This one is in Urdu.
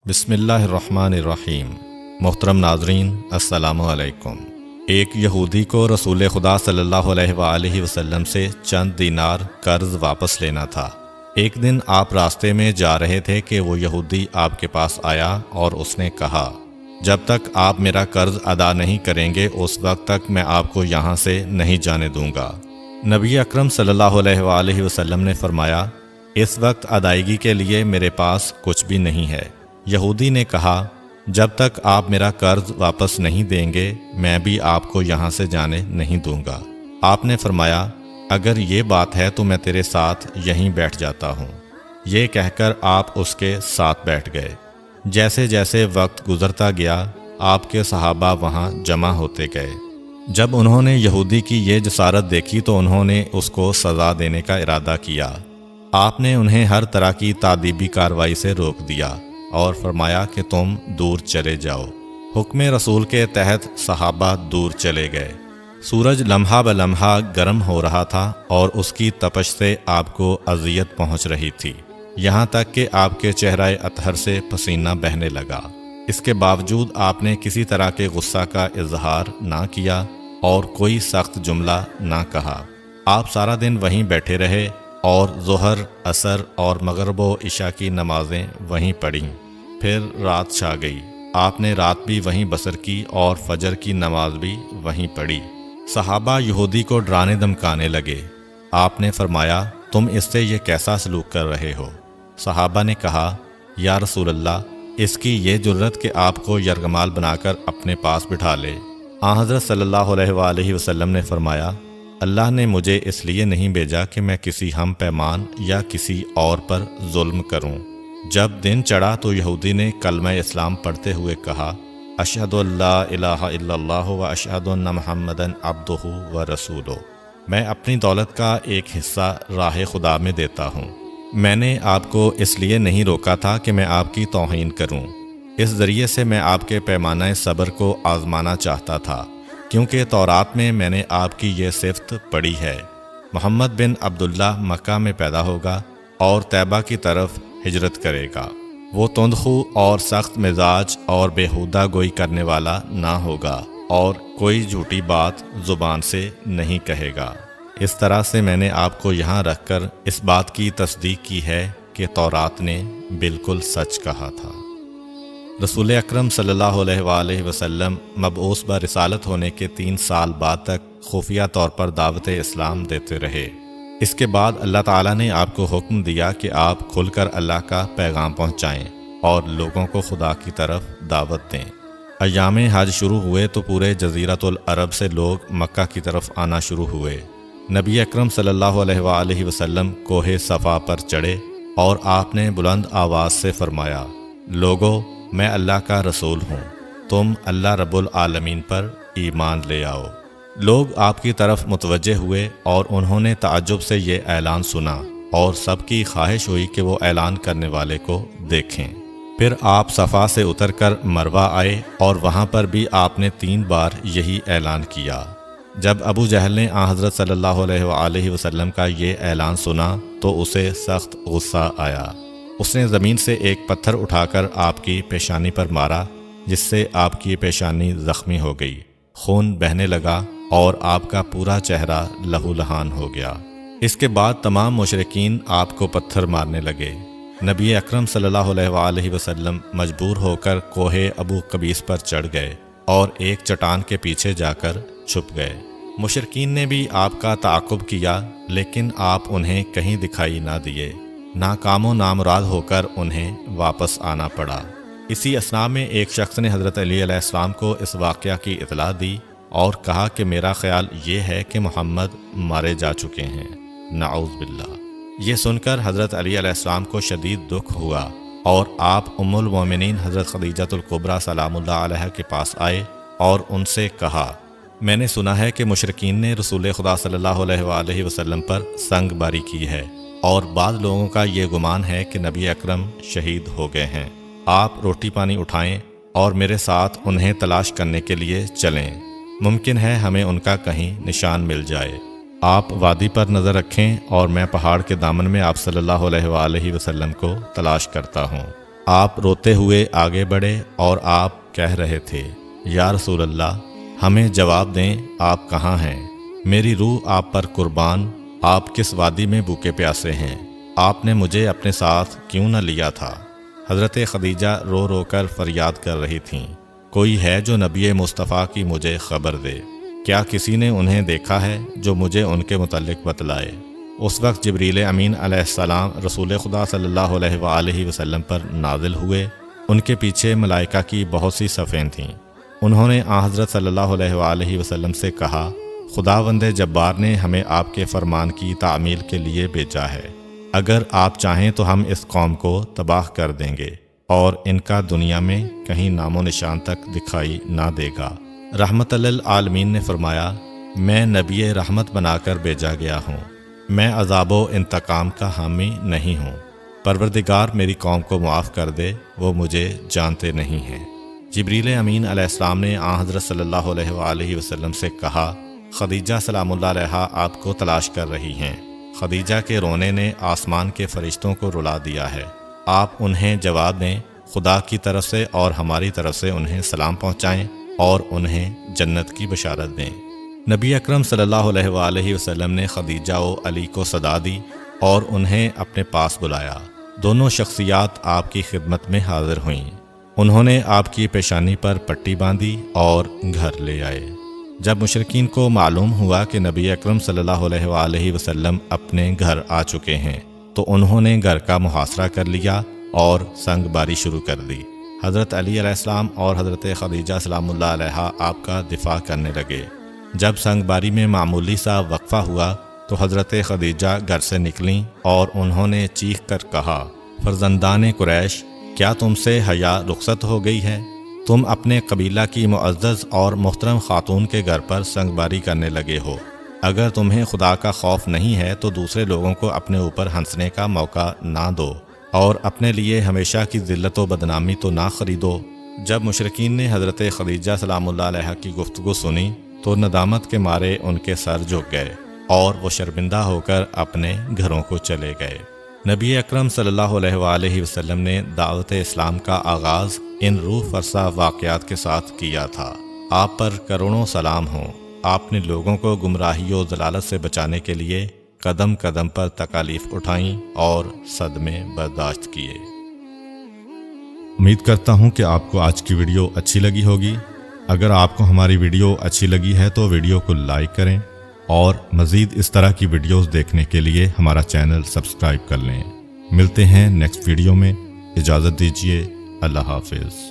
بسم اللہ الرحمن الرحیم۔ محترم ناظرین، السلام علیکم۔ ایک یہودی کو رسول خدا صلی اللہ علیہ وآلہ وسلم سے چند دینار قرض واپس لینا تھا۔ ایک دن آپ راستے میں جا رہے تھے کہ وہ یہودی آپ کے پاس آیا اور اس نے کہا، جب تک آپ میرا قرض ادا نہیں کریں گے اس وقت تک میں آپ کو یہاں سے نہیں جانے دوں گا۔ نبی اکرم صلی اللہ علیہ وآلہ وسلم نے فرمایا، اس وقت ادائیگی کے لیے میرے پاس کچھ بھی نہیں ہے۔ یہودی نے کہا، جب تک آپ میرا قرض واپس نہیں دیں گے میں بھی آپ کو یہاں سے جانے نہیں دوں گا۔ آپ نے فرمایا، اگر یہ بات ہے تو میں تیرے ساتھ یہیں بیٹھ جاتا ہوں۔ یہ کہہ کر آپ اس کے ساتھ بیٹھ گئے۔ جیسے جیسے وقت گزرتا گیا آپ کے صحابہ وہاں جمع ہوتے گئے۔ جب انہوں نے یہودی کی یہ جسارت دیکھی تو انہوں نے اس کو سزا دینے کا ارادہ کیا۔ آپ نے انہیں ہر طرح کی تادیبی کارروائی سے روک دیا اور فرمایا کہ تم دور چلے جاؤ۔ حکم رسول کے تحت صحابہ دور چلے گئے۔ سورج لمحہ بلمحہ گرم ہو رہا تھا اور اس کی تپش سے آپ کو اذیت پہنچ رہی تھی، یہاں تک کہ آپ کے چہرہ اطہر سے پسینہ بہنے لگا۔ اس کے باوجود آپ نے کسی طرح کے غصہ کا اظہار نہ کیا اور کوئی سخت جملہ نہ کہا۔ آپ سارا دن وہیں بیٹھے رہے اور ظہر، عصر اور مغرب و عشاء کی نمازیں وہیں پڑھیں۔ پھر رات چھا گئی۔ آپ نے رات بھی وہیں بسر کی اور فجر کی نماز بھی وہیں پڑھی۔ صحابہ یہودی کو ڈرانے دھمکانے لگے۔ آپ نے فرمایا، تم اس سے یہ کیسا سلوک کر رہے ہو؟ صحابہ نے کہا، یا رسول اللہ، اس کی یہ جرت کہ آپ کو یرغمال بنا کر اپنے پاس بٹھا لے۔ آن حضرت صلی اللہ علیہ وآلہ وسلم نے فرمایا، اللہ نے مجھے اس لیے نہیں بھیجا کہ میں کسی ہم پیمان یا کسی اور پر ظلم کروں۔ جب دن چڑھا تو یہودی نے کلمہ اسلام پڑھتے ہوئے کہا، اشہد ان لا الہ الا اللہ و اشہد ان محمدً عبدہ و رسولہ۔ میں اپنی دولت کا ایک حصہ راہ خدا میں دیتا ہوں۔ میں نے آپ کو اس لیے نہیں روکا تھا کہ میں آپ کی توہین کروں۔ اس ذریعے سے میں آپ کے پیمانہ صبر کو آزمانا چاہتا تھا، کیونکہ تورات میں نے آپ کی یہ صفت پڑھی ہے، محمد بن عبداللہ مکہ میں پیدا ہوگا اور طیبہ کی طرف ہجرت کرے گا۔ وہ تندخو اور سخت مزاج اور بیہودہ گوئی کرنے والا نہ ہوگا اور کوئی جھوٹی بات زبان سے نہیں کہے گا۔ اس طرح سے میں نے آپ کو یہاں رکھ کر اس بات کی تصدیق کی ہے کہ تورات نے بالکل سچ کہا تھا۔ رسول اکرم صلی اللہ علیہ وآلہ وسلم مبعوث برسالت ہونے کے 3 سال بعد تک خفیہ طور پر دعوت اسلام دیتے رہے۔ اس کے بعد اللہ تعالیٰ نے آپ کو حکم دیا کہ آپ کھل کر اللہ کا پیغام پہنچائیں اور لوگوں کو خدا کی طرف دعوت دیں۔ ایام حج شروع ہوئے تو پورے جزیرۃ العرب سے لوگ مکہ کی طرف آنا شروع ہوئے۔ نبی اکرم صلی اللہ علیہ وآلہ وسلم کوہ صفا پر چڑھے اور آپ نے بلند آواز سے فرمایا، لوگو، میں اللہ کا رسول ہوں، تم اللہ رب العالمین پر ایمان لے آؤ۔ لوگ آپ کی طرف متوجہ ہوئے اور انہوں نے تعجب سے یہ اعلان سنا اور سب کی خواہش ہوئی کہ وہ اعلان کرنے والے کو دیکھیں۔ پھر آپ صفا سے اتر کر مروہ آئے اور وہاں پر بھی آپ نے 3 بار یہی اعلان کیا۔ جب ابو جہل نے آن حضرت صلی اللہ علیہ وآلہ وسلم کا یہ اعلان سنا تو اسے سخت غصہ آیا۔ اس نے زمین سے ایک پتھر اٹھا کر آپ کی پیشانی پر مارا، جس سے آپ کی پیشانی زخمی ہو گئی، خون بہنے لگا اور آپ کا پورا چہرہ لہو لہان ہو گیا۔ اس کے بعد تمام مشرکین آپ کو پتھر مارنے لگے۔ نبی اکرم صلی اللہ علیہ وآلہ وسلم مجبور ہو کر کوہ ابو قبیس پر چڑھ گئے اور ایک چٹان کے پیچھے جا کر چھپ گئے۔ مشرکین نے بھی آپ کا تعاقب کیا لیکن آپ انہیں کہیں دکھائی نہ دیے۔ ناکام و نامراد ہو کر انہیں واپس آنا پڑا۔ اسی اثناء میں ایک شخص نے حضرت علی علیہ السلام کو اس واقعہ کی اطلاع دی اور کہا کہ میرا خیال یہ ہے کہ محمد مارے جا چکے ہیں، نعوذ باللہ۔ یہ سن کر حضرت علی علیہ السلام کو شدید دکھ ہوا اور آپ ام المومنین حضرت خدیجہ الکبریٰ سلام اللہ علیہ کے پاس آئے اور ان سے کہا، میں نے سنا ہے کہ مشرکین نے رسول خدا صلی اللہ علیہ وآلہ وسلم پر سنگ باری کی ہے اور بعض لوگوں کا یہ گمان ہے کہ نبی اکرم شہید ہو گئے ہیں۔ آپ روٹی پانی اٹھائیں اور میرے ساتھ انہیں تلاش کرنے کے لیے چلیں، ممکن ہے ہمیں ان کا کہیں نشان مل جائے۔ آپ وادی پر نظر رکھیں اور میں پہاڑ کے دامن میں آپ صلی اللہ علیہ وآلہ وسلم کو تلاش کرتا ہوں۔ آپ روتے ہوئے آگے بڑھے اور آپ کہہ رہے تھے، یا رسول اللہ، ہمیں جواب دیں، آپ کہاں ہیں؟ میری روح آپ پر قربان، آپ کس وادی میں بھوکے پیاسے ہیں؟ آپ نے مجھے اپنے ساتھ کیوں نہ لیا تھا؟ حضرت خدیجہ رو رو کر فریاد کر رہی تھیں، کوئی ہے جو نبی مصطفیٰ کی مجھے خبر دے؟ کیا کسی نے انہیں دیکھا ہے جو مجھے ان کے متعلق بتلائے؟ اس وقت جبریل امین علیہ السلام رسول خدا صلی اللہ علیہ وآلہ وسلم پر نازل ہوئے۔ ان کے پیچھے ملائکہ کی بہت سی صفیں تھیں۔ انہوں نے آن حضرت صلی اللہ علیہ وآلہ وسلم سے کہا، خداوند جبار نے ہمیں آپ کے فرمان کی تعمیل کے لیے بھیجا ہے۔ اگر آپ چاہیں تو ہم اس قوم کو تباہ کر دیں گے اور ان کا دنیا میں کہیں نام و نشان تک دکھائی نہ دے گا۔ رحمت للعالمین نے فرمایا، میں نبی رحمت بنا کر بھیجا گیا ہوں، میں عذاب و انتقام کا حامی نہیں ہوں۔ پروردگار میری قوم کو معاف کر دے، وہ مجھے جانتے نہیں ہیں۔ جبریل امین علیہ السلام نے آن حضرت صلی اللہ علیہ وآلہ وسلم سے کہا، خدیجہ سلام اللہ علیہا آپ کو تلاش کر رہی ہیں۔ خدیجہ کے رونے نے آسمان کے فرشتوں کو رلا دیا ہے۔ آپ انہیں جواب دیں، خدا کی طرف سے اور ہماری طرف سے انہیں سلام پہنچائیں اور انہیں جنت کی بشارت دیں۔ نبی اکرم صلی اللہ علیہ وآلہ وسلم نے خدیجہ و علی کو صدا دی اور انہیں اپنے پاس بلایا۔ دونوں شخصیات آپ کی خدمت میں حاضر ہوئیں۔ انہوں نے آپ کی پیشانی پر پٹی باندھی اور گھر لے آئے۔ جب مشرکین کو معلوم ہوا کہ نبی اکرم صلی اللہ علیہ وآلہ وسلم اپنے گھر آ چکے ہیں تو انہوں نے گھر کا محاصرہ کر لیا اور سنگ باری شروع کر دی۔ حضرت علی علیہ السلام اور حضرت خدیجہ سلام اللہ علیہا آپ کا دفاع کرنے لگے۔ جب سنگ باری میں معمولی سا وقفہ ہوا تو حضرت خدیجہ گھر سے نکلیں اور انہوں نے چیخ کر کہا، فرزندان قریش، کیا تم سے حیا رخصت ہو گئی ہے؟ تم اپنے قبیلہ کی معزز اور محترم خاتون کے گھر پر سنگ باری کرنے لگے ہو۔ اگر تمہیں خدا کا خوف نہیں ہے تو دوسرے لوگوں کو اپنے اوپر ہنسنے کا موقع نہ دو اور اپنے لیے ہمیشہ کی ذلت و بدنامی تو نہ خریدو۔ جب مشرکین نے حضرت خدیجہ سلام اللہ علیہا کی گفتگو سنی تو ندامت کے مارے ان کے سر جھک گئے اور وہ شرمندہ ہو کر اپنے گھروں کو چلے گئے۔ نبی اکرم صلی اللہ علیہ وآلہ وسلم نے دعوت اسلام کا آغاز ان روح فرسا واقعات کے ساتھ کیا تھا۔ آپ پر کروڑوں سلام ہوں۔ آپ نے لوگوں کو گمراہی و ضلالت سے بچانے کے لیے قدم قدم پر تکالیف اٹھائیں اور صدمے برداشت کیے۔ امید کرتا ہوں کہ آپ کو آج کی ویڈیو اچھی لگی ہوگی۔ اگر آپ کو ہماری ویڈیو اچھی لگی ہے تو ویڈیو کو لائک کریں اور مزید اس طرح کی ویڈیوز دیکھنے کے لیے ہمارا چینل سبسکرائب کر لیں۔ ملتے ہیں نیکسٹ ویڈیو میں، اجازت دیجیے، اللہ حافظ۔